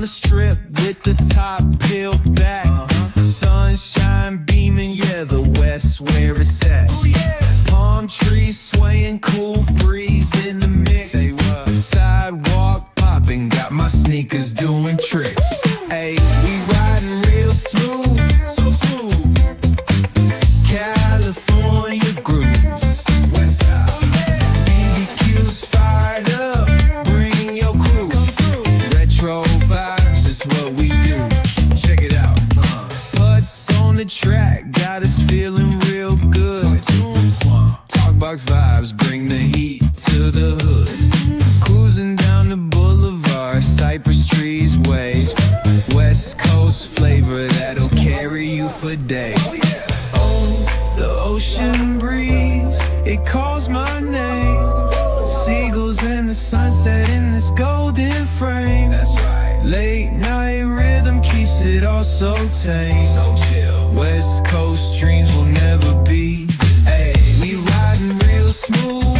the strip with the top peeled back. Sunshine beaming, yeah, the west where it's at. Palm trees swaying, cool breeze in the mix. Sidewalk popping, got my sneakers doing tricks. Ayy, we riding real smooth, so smooth. California grooves, west side. BBQ's fired up, bring your crew. Retro vibes is what we do. Check it out. Putts on the track, got us feeling real good. Talkbox vibes, bring the heat to the hood. Cruising down the boulevard, cypress trees wave. West Coast flavor that'll carry you for days. Oh, the ocean breeze, it calls my name. Seagulls and the sunset in this golden frame. That's right. Late night rhythm keeps it all so tame. So chill. West Coast dreams will never be. Ayy, we riding real smooth.